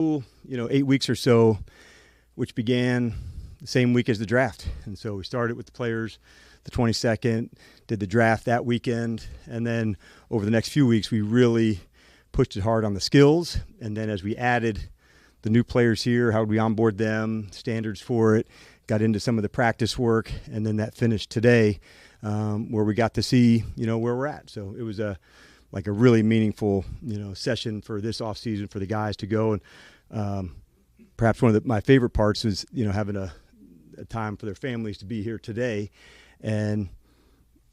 8 weeks or so, which began the same week as the draft. And so we started with the players the 22nd, did the draft that weekend, and then over the next few weeks we really pushed it hard on the skills. And then as we added the new players here, how would we onboard them, standards for it, got into some of the practice work, and then that finished today where we got to see, where we're at. So it was a really meaningful, session for this offseason for the guys to go. And perhaps one of my favorite parts was, having a time for their families to be here today. And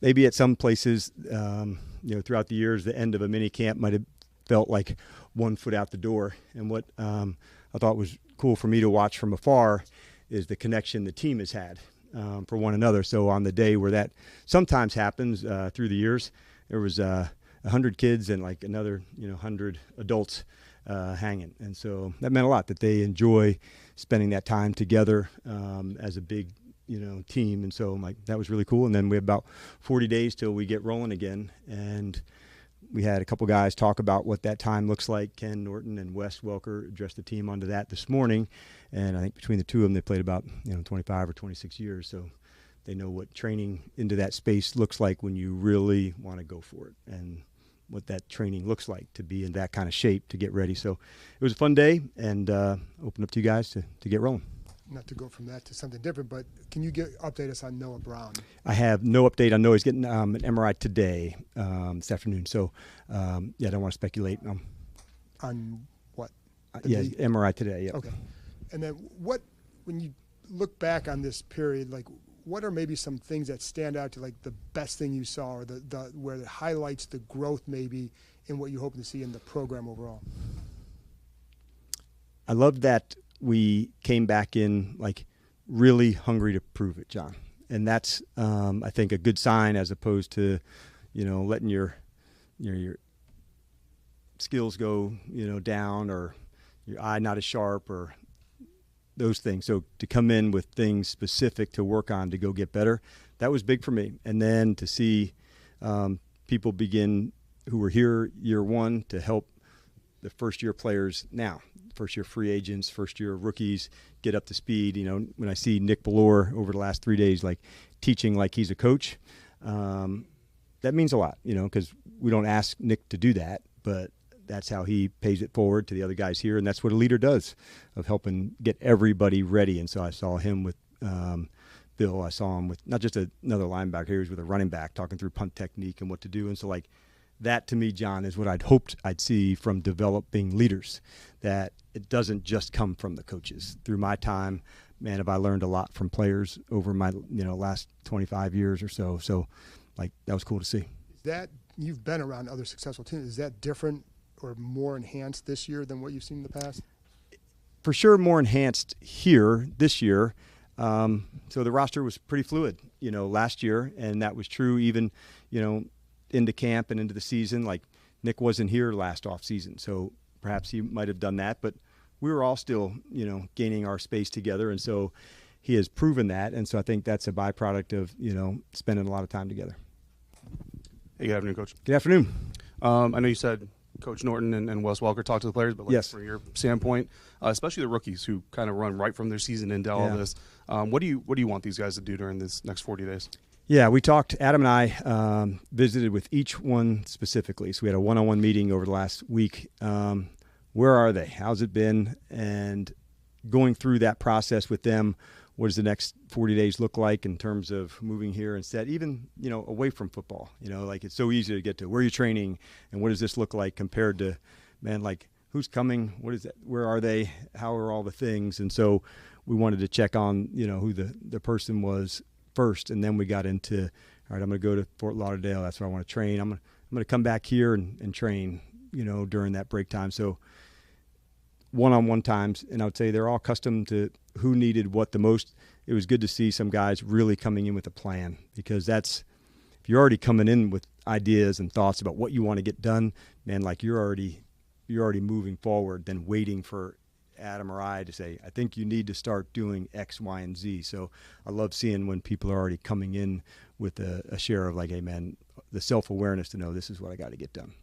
maybe at some places, throughout the years, the end of a mini camp might have felt like 1 foot out the door. And what I thought was cool for me to watch from afar is the connection the team has had for one another. So on the day where that sometimes happens through the years, there was 100 kids and like another 100 adults hanging, and so that meant a lot that they enjoy spending that time together as a big team. And so that was really cool. And then we have about 40 days till we get rolling again, and we had a couple guys talk about what that time looks like. Ken Norton and Wes Welker addressed the team onto that this morning, and I think between the two of them they played about 25 or 26 years, so they know what training into that space looks like when you really want to go for it, and what that training looks like to be in that kind of shape to get ready. So it was a fun day, and open up to you guys to get rolling. Not to go from that to something different, but can you update us on Noah Brown? I have no update on Noah. He's getting an MRI today, this afternoon. So, I don't want to speculate. On what? MRI today, yeah. Okay. And then when you look back on this period, what are maybe some things that stand out to the best thing you saw, or the where it highlights the growth maybe in what you hope to see in the program overall? I love that we came back in really hungry to prove it, John. And that's I think a good sign, as opposed to letting your skills go down, or your eye not as sharp, or those things. So to come in with things specific to work on to go get better, that was big for me. And then to see people begin who were here year one to help the first-year players now, first-year free agents, first-year rookies get up to speed. When I see Nick Ballore over the last 3 days, teaching like he's a coach, that means a lot, because we don't ask Nick to do that, but that's how he pays it forward to the other guys here, and that's what a leader does, of helping get everybody ready. And so I saw him with Bill. I saw him with not just another linebacker, he was with a running back talking through punt technique and what to do. And so that to me, John, is what I'd hoped I'd see from developing leaders, that it doesn't just come from the coaches. Through my time, man, have I learned a lot from players over my last 25 years or so. So that was cool to see. Is that, you've been around other successful teams, is that different or more enhanced this year than what you've seen in the past? For sure more enhanced here this year. So the roster was pretty fluid, last year, and that was true even, into camp and into the season. Nick wasn't here last offseason, so perhaps he might have done that, but we were all still, gaining our space together, and so he has proven that, and so I think that's a byproduct of, spending a lot of time together. Hey, good afternoon, Coach. Good afternoon. I know you said Coach Norton and Wes Welker talked to the players, but yes, from your standpoint, especially the rookies who kind of run right from their season into all this, what do you want these guys to do during this next 40 days? Yeah, we talked, Adam and I visited with each one specifically. So we had a one-on-one meeting over the last week. Where are they? How's it been? And going through that process with them, what does the next 40 days look like in terms of moving here instead, even, away from football? It's so easy to get to where you're training and what does this look like compared to, man, who's coming? What is that? Where are they? How are all the things? And so we wanted to check on, who the person was first, and then we got into, all right, I'm going to go to Fort Lauderdale. That's where I want to train. I'm going to come back here and train, during that break time. So one-on-one times, and I would say they're all accustomed to who needed what the most. It was good to see some guys really coming in with a plan, because that's, if you're already coming in with ideas and thoughts about what you want to get done, man, you're already moving forward than waiting for Adam or I to say, I think you need to start doing X, Y, and Z. So I love seeing when people are already coming in with a share of hey, man, the self-awareness to know this is what I got to get done.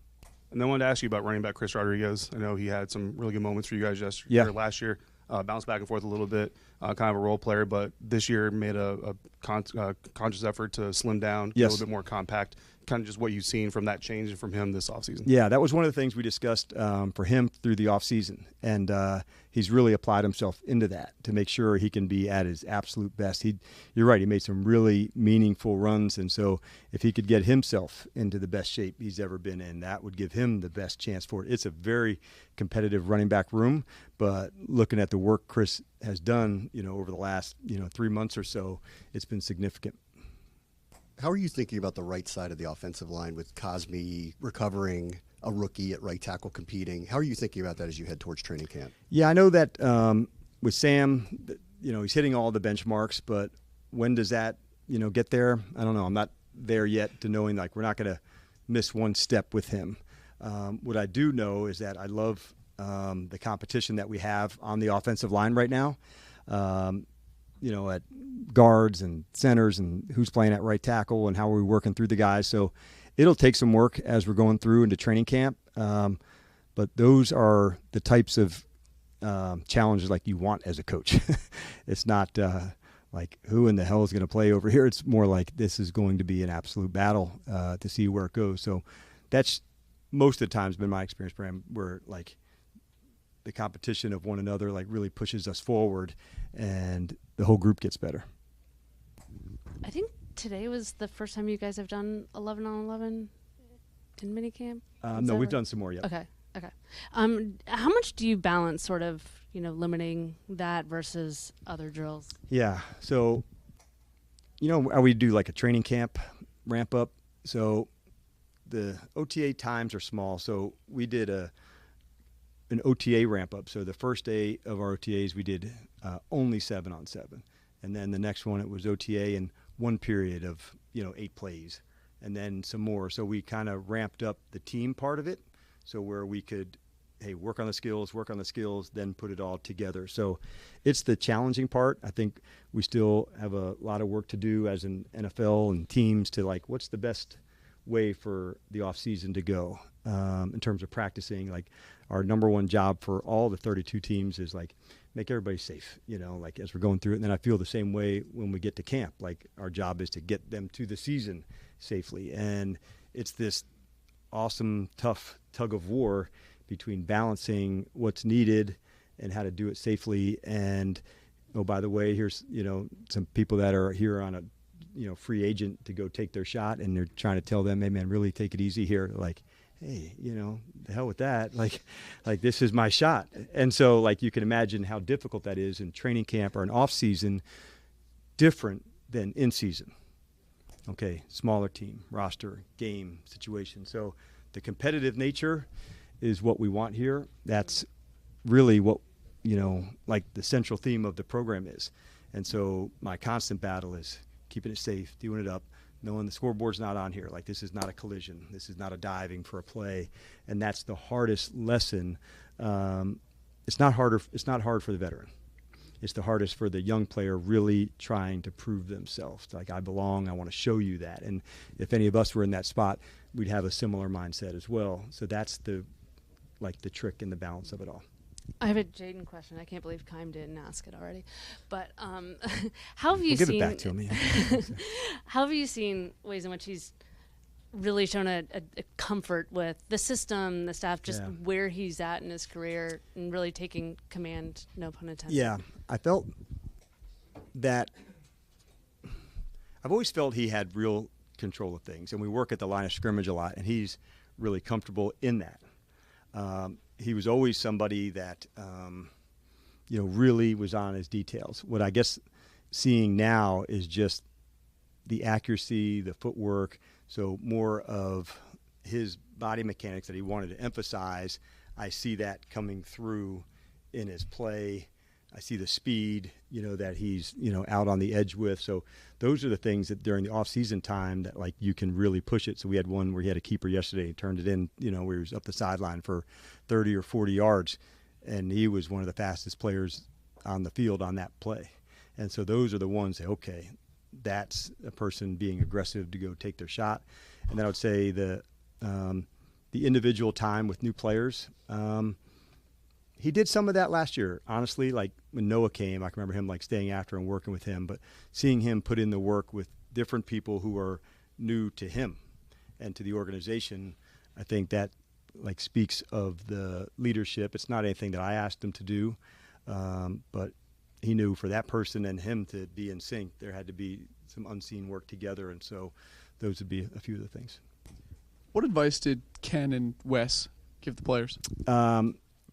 And then I wanted to ask you about running back Chris Rodriguez. I know he had some really good moments for you guys last year. Bounced back and forth a little bit, kind of a role player, but this year made a conscious effort to slim down, get a little bit more compact. Kind of just what you've seen from that change and from him this offseason. Yeah, that was one of the things we discussed for him through the offseason. And he's really applied himself into that to make sure he can be at his absolute best. You're right, he made some really meaningful runs. And so if he could get himself into the best shape he's ever been in, that would give him the best chance for it. It's a very competitive running back room, but looking at the work Chris has done, over the last, 3 months or so, it's been significant. How are you thinking about the right side of the offensive line with Cosme recovering, a rookie at right tackle competing? How are you thinking about that as you head towards training camp? Yeah, I know that with Sam, he's hitting all the benchmarks, but when does that, get there? I don't know. I'm not there yet to knowing we're not going to miss one step with him. What I do know is that I love the competition that we have on the offensive line right now. At guards and centers and who's playing at right tackle and how we're working through the guys. So it'll take some work as we're going through into training camp. But those are the types of challenges you want as a coach. It's not who in the hell is going to play over here. It's more like this is going to be an absolute battle to see where it goes. So that's most of the times been my experience, Bram, where the competition of one another really pushes us forward and the whole group gets better. I think today was the first time you guys have done 11 on 11 in minicamp. No, we've done some more yet. Okay. How much do you balance sort of, limiting that versus other drills? Yeah. So, we do a training camp ramp up. So the OTA times are small. So we did an OTA ramp up. So the first day of our OTAs, we did only 7 on 7. And then the next one, it was OTA in one period of, 8 plays and then some more. So we kind of ramped up the team part of it. So where we could, work on the skills, then put it all together. So it's the challenging part. I think we still have a lot of work to do as an NFL and teams to what's the best way for the off season to go in terms of practicing. Our number one job for all the 32 teams is make everybody safe, as we're going through it. And then I feel the same way when we get to camp. Our job is to get them to the season safely. And it's this awesome, tough tug of war between balancing what's needed and how to do it safely. And, oh, by the way, here's, some people that are here on a, free agent to go take their shot, and they're trying to tell them, hey, man, really take it easy here. Hey, the hell with that. This is my shot. And so, you can imagine how difficult that is in training camp or an off season, different than in season. Okay, smaller team, roster, game, situation. So the competitive nature is what we want here. That's really what, the central theme of the program is. And so my constant battle is keeping it safe, doing it up, knowing the scoreboard's not on here. This is not a collision. This is not a diving for a play. And that's the hardest lesson. It's not hard for the veteran. It's the hardest for the young player really trying to prove themselves. I belong, I want to show you that. And if any of us were in that spot, we'd have a similar mindset as well. So that's the trick and the balance of it all. I have a Jaden question. I can't believe Kime didn't ask it already. But how have you give seen? It back to me. How have you seen ways in which he's really shown a comfort with the system, the staff, just where he's at in his career, and really taking command? No pun intended. Yeah, I felt that. I've always felt he had real control of things, and we work at the line of scrimmage a lot, and he's really comfortable in that. He was always somebody that, really was on his details. What I guess seeing now is just the accuracy, the footwork, so more of his body mechanics that he wanted to emphasize. I see that coming through in his play. I see the speed, that he's, out on the edge with. So those are the things that during the off-season time that, you can really push it. So we had one where he had a keeper yesterday. He turned it in, where he was up the sideline for 30 or 40 yards. And he was one of the fastest players on the field on that play. And so those are the ones that, okay, that's a person being aggressive to go take their shot. And then I would say the the individual time with new players. He did some of that last year, honestly. Like when Noah came, I can remember him like staying after and working with him, but seeing him put in the work with different people who are new to him and to the organization, I think that like speaks of the leadership. It's not anything that I asked him to do, but he knew for that person and him to be in sync, there had to be some unseen work together, and so those would be a few of the things. What advice did Ken and Wes give the players?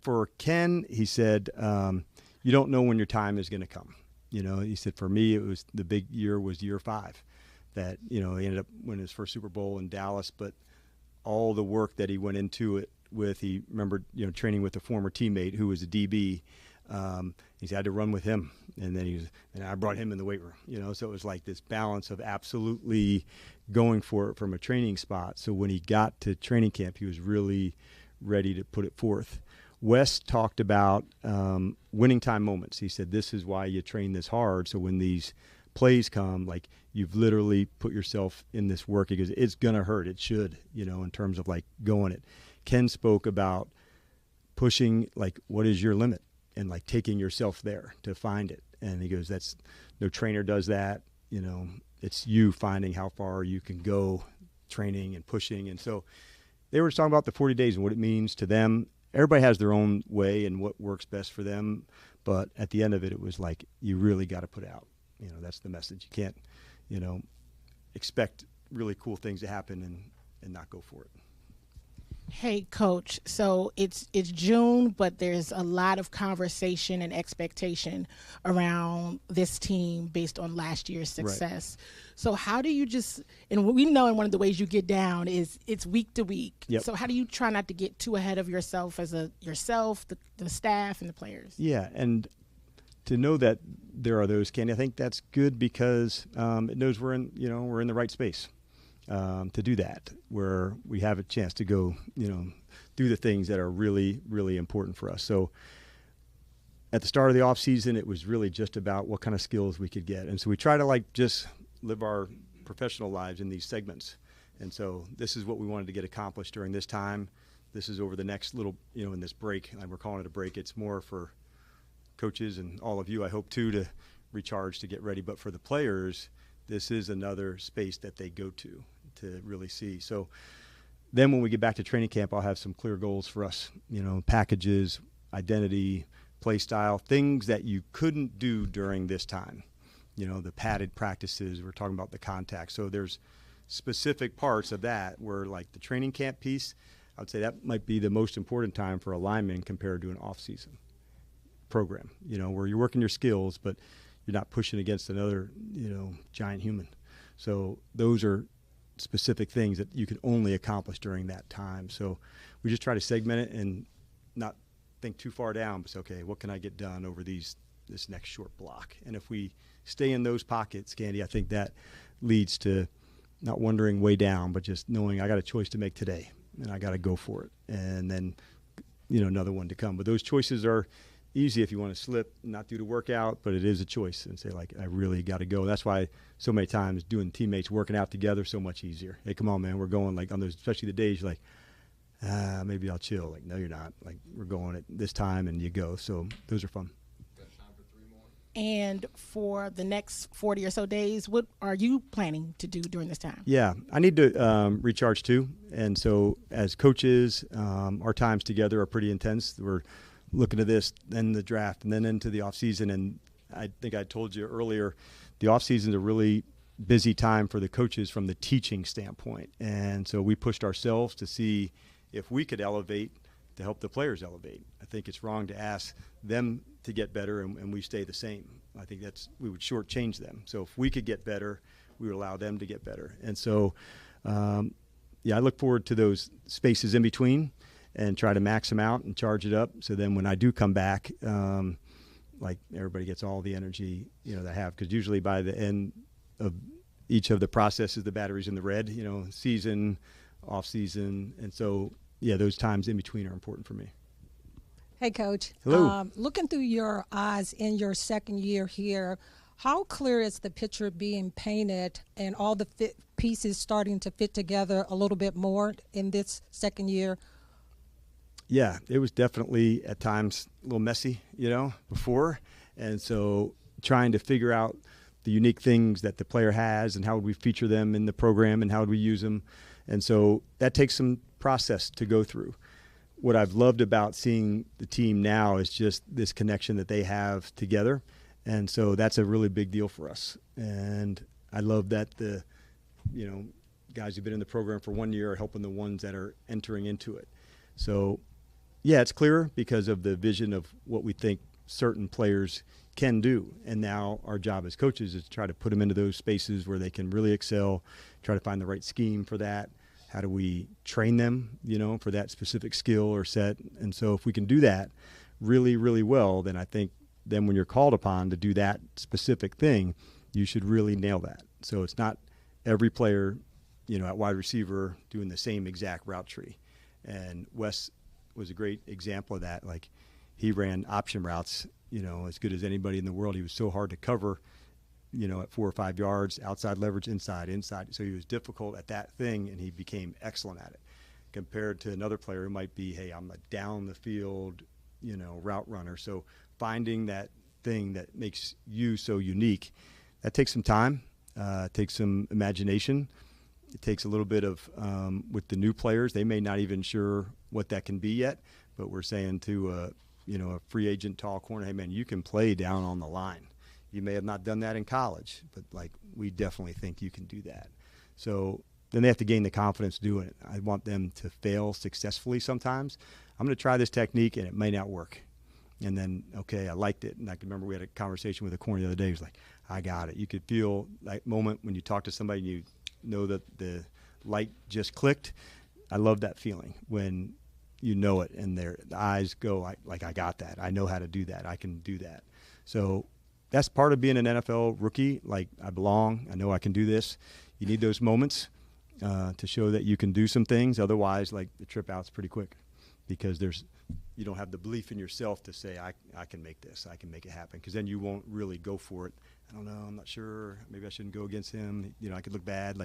For Ken, he said, you don't know when your time is going to come. You know, he said, for me, it was the big year was year 5 that, you know, he ended up winning his first Super Bowl in Dallas, but all the work that he went into it with, he remembered, you know, training with a former teammate who was a DB. He's had to run with him, and then and I brought him in the weight room, you know, so it was like this balance of absolutely going for it from a training spot. So when he got to training camp, he was really ready to put it forth. Wes talked about winning time moments. He said, this is why you train this hard. So when these plays come, like you've literally put yourself in this work because it's going to hurt. It should, you know, in terms of like going it. Ken spoke about pushing, like, what is your limit? And like taking yourself there to find it. And he goes, that's no trainer does that. You know, it's you finding how far you can go training and pushing. And so they were talking about the 40 days and what it means to them. Everybody has their own way and what works best for them. But at the end of it, it was like, you really got to put out, you know, that's the message. You can't, you know, expect really cool things to happen and not go for it. Hey, Coach, so it's June, but there's a lot of conversation and expectation around this team based on last year's success. Right. So how do you and we know in one of the ways you get down is it's week to week. Yep. So how do you try not to get too ahead of yourself as the staff and the players? Yeah, and to know that there are those, Candy, I think that's good because it knows we're in the right space. To do that, where we have a chance to go, you know, do the things that are really, really important for us. So at the start of the off season, it was really just about what kind of skills we could get. And so we try to like just live our professional lives in these segments. And so this is what we wanted to get accomplished during this time. This is over the next little, you know, in this break, and we're calling it a break. It's more for coaches and all of you, I hope too, to recharge, to get ready. But for the players, this is another space that they go to really see. So then when we get back to training camp, I'll have some clear goals for us, you know, packages, identity, play style, things that you couldn't do during this time. You know, the padded practices, we're talking about the contact. So there's specific parts of that where like the training camp piece, I would say that might be the most important time for a lineman compared to an off-season program, you know, where you're working your skills, but you're not pushing against another, you know, giant human. So those are specific things that you can only accomplish during that time. So we just try to segment it and not think too far down, but say, okay, what can I get done over this next short block? And if we stay in those pockets, Candy, I think that leads to not wandering way down, but just knowing I got a choice to make today and I got to go for it. And then, you know, another one to come. But those choices are easy if you want to slip, not do the workout, but it is a choice and say, like, I really got to go. That's why so many times doing teammates working out together so much easier. Hey, come on, man, we're going, like, on those, especially the days you're like, maybe I'll chill. Like, no, you're not. Like, we're going at this time, and you go. So those are fun. Got time for 3 more. And for the next 40 or so days, what are you planning to do during this time? Yeah, I need to recharge too. And so as coaches, our times together are pretty intense. We're looking at this, then the draft, and then into the off season. And I think I told you earlier, the off season is a really busy time for the coaches from the teaching standpoint. And so we pushed ourselves to see if we could elevate to help the players elevate. I think it's wrong to ask them to get better and we stay the same. I think we would shortchange them. So if we could get better, we would allow them to get better. And so, I look forward to those spaces in between and try to max them out and charge it up. So then when I do come back, like everybody gets all the energy, you know, they have, because usually by the end of each of the processes, the battery's in the red, you know, season, off season. And so, those times in between are important for me. Hey, Coach. Hello. Looking through your eyes in your second year here, how clear is the picture being painted and all the pieces starting to fit together a little bit more in this second year? Yeah, it was definitely at times a little messy, before. And so trying to figure out the unique things that the player has and how would we feature them in the program and how would we use them. And so that takes some process to go through. What I've loved about seeing the team now is just this connection that they have together. And so that's a really big deal for us. And I love that the, guys who've been in the program for 1 year are helping the ones that are entering into it. So, yeah, it's clearer because of the vision of what we think certain players can do. And now our job as coaches is to try to put them into those spaces where they can really excel, try to find the right scheme for that. How do we train them, for that specific skill or set? And so if we can do that really, really well, then I think then when you're called upon to do that specific thing, you should really nail that. So it's not every player, at wide receiver doing the same exact route tree. And Wes was a great example of that. Like he ran option routes, as good as anybody in the world. He was so hard to cover, at 4 or 5 yards, outside leverage, inside. So he was difficult at that thing, and he became excellent at it compared to another player who might be, hey, I'm a down the field, route runner. So finding that thing that makes you so unique, that takes some time, takes some imagination. It takes a little bit of, with the new players, they may not even sure what that can be yet, but we're saying to, a free agent tall corner, hey, man, you can play down on the line. You may have not done that in college, but, we definitely think you can do that. So then they have to gain the confidence doing it. I want them to fail successfully sometimes. I'm going to try this technique, and it may not work. And then, okay, I liked it. And I can remember we had a conversation with a corner the other day. He was like, I got it. You could feel that moment when you talk to somebody and you know that the light just clicked. I love that feeling when you know it and the eyes go like I got that. I know how to do that. I can do that. So that's part of being an NFL rookie. Like, I belong. I know I can do this. You need those moments to show that you can do some things. Otherwise, the trip out's pretty quick because you don't have the belief in yourself to say, I can make this. I can make it happen, because then you won't really go for it. I don't know. I'm not sure. Maybe I shouldn't go against him. I could look bad.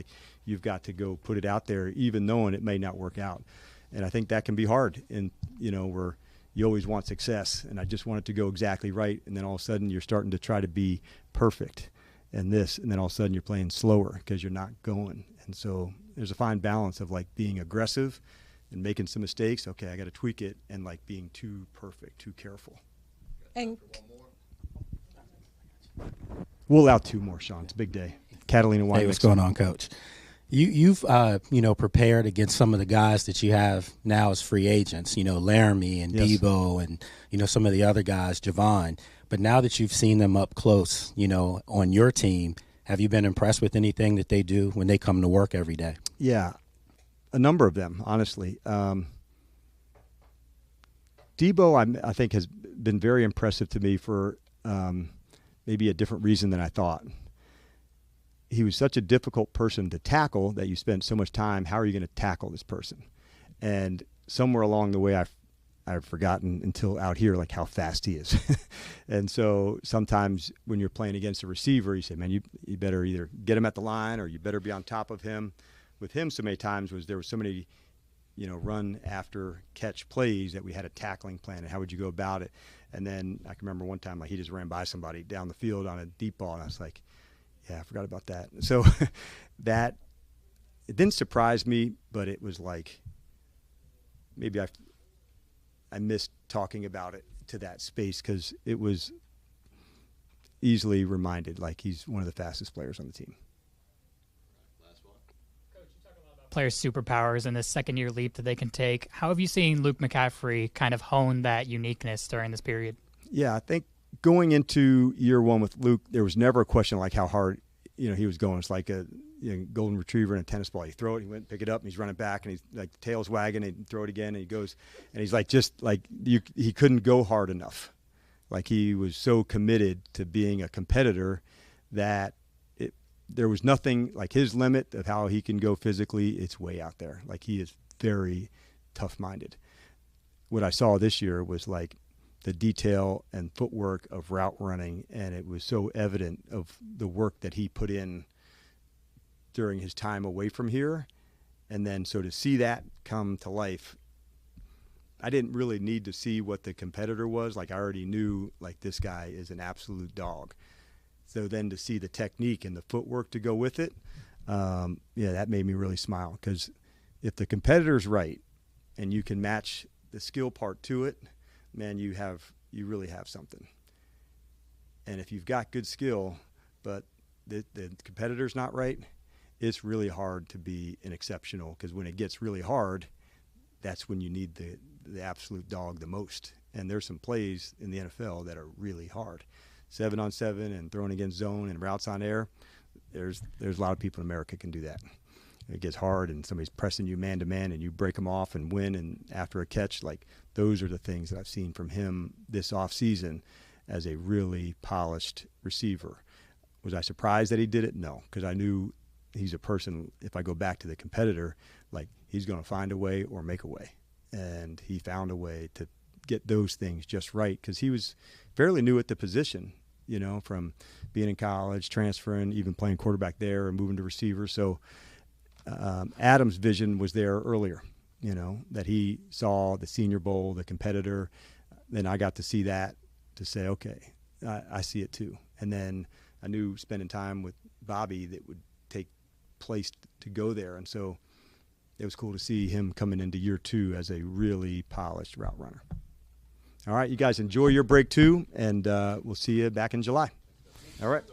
You've got to go put it out there, even knowing it may not work out. And I think that can be hard. And, where you always want success, and I just want it to go exactly right. And then all of a sudden you're starting to try to be perfect and then all of a sudden you're playing slower because you're not going. And so there's a fine balance of being aggressive and making some mistakes. Okay, I got to tweak it, and being too perfect, too careful. And we'll allow 2 more, Sean. It's a big day. Catalina Wine. Hey, what's going on, Coach? You've prepared against some of the guys that you have now as free agents, Laramie and Yes. Debo and, some of the other guys, Javon. But now that you've seen them up close, on your team, have you been impressed with anything that they do when they come to work every day? Yeah, a number of them, honestly. Debo, I think, has been very impressive to me for maybe a different reason than I thought. He was such a difficult person to tackle that you spent so much time, how are you going to tackle this person? And somewhere along the way, I've forgotten until out here, how fast he is. And so sometimes when you're playing against a receiver, you say, man, you better either get him at the line or you better be on top of him. With him, so many times there was so many, run after catch plays that we had a tackling plan, and how would you go about it? And then I can remember one time, he just ran by somebody down the field on a deep ball, and I was like, yeah, I forgot about that. So it didn't surprise me, but it was maybe I missed talking about it to that space, because it was easily reminded he's one of the fastest players on the team. Players' superpowers and this second-year leap that they can take. How have you seen Luke McCaffrey kind of hone that uniqueness during this period? Yeah, I think going into year 1 with Luke, there was never a question how hard he was going. It's like a golden retriever and a tennis ball. You throw it, he went and pick it up, and he's running back, and he's the tail's wagging, and he'd throw it again, and he goes, and he's he couldn't go hard enough. He was so committed to being a competitor that there was nothing his limit of how he can go physically. It's way out there. He is very tough-minded. What I saw this year was the detail and footwork of route running, and it was so evident of the work that he put in during his time away from here. And then so to see that come to life, I didn't really need to see what the competitor was. Like I already knew, like, this guy is an absolute dog. So then to see the technique and the footwork to go with it, that made me really smile. Because if the competitor's right and you can match the skill part to it, man, you really have something. And if you've got good skill, but the competitor's not right, it's really hard to be an exceptional, because when it gets really hard, that's when you need the absolute dog the most. And there's some plays in the NFL that are really hard. 7-on-7 and throwing against zone and routes on air, there's a lot of people in America can do that. It gets hard and somebody's pressing you man-to-man and you break them off and win, and after a catch, like, those are the things that I've seen from him this offseason as a really polished receiver. Was I surprised that he did it? No, because I knew he's a person, if I go back to the competitor, like, he's going to find a way or make a way. And he found a way to get those things just right, because he was fairly new at the position, from being in college, transferring, even playing quarterback there and moving to receiver. So Adam's vision was there earlier, that he saw the Senior Bowl, the competitor. Then I got to see that to say, okay, I see it too. And then I knew spending time with Bobby that would take place to go there. And so it was cool to see him coming into year 2 as a really polished route runner. All right, you guys enjoy your break too, and we'll see you back in July. All right.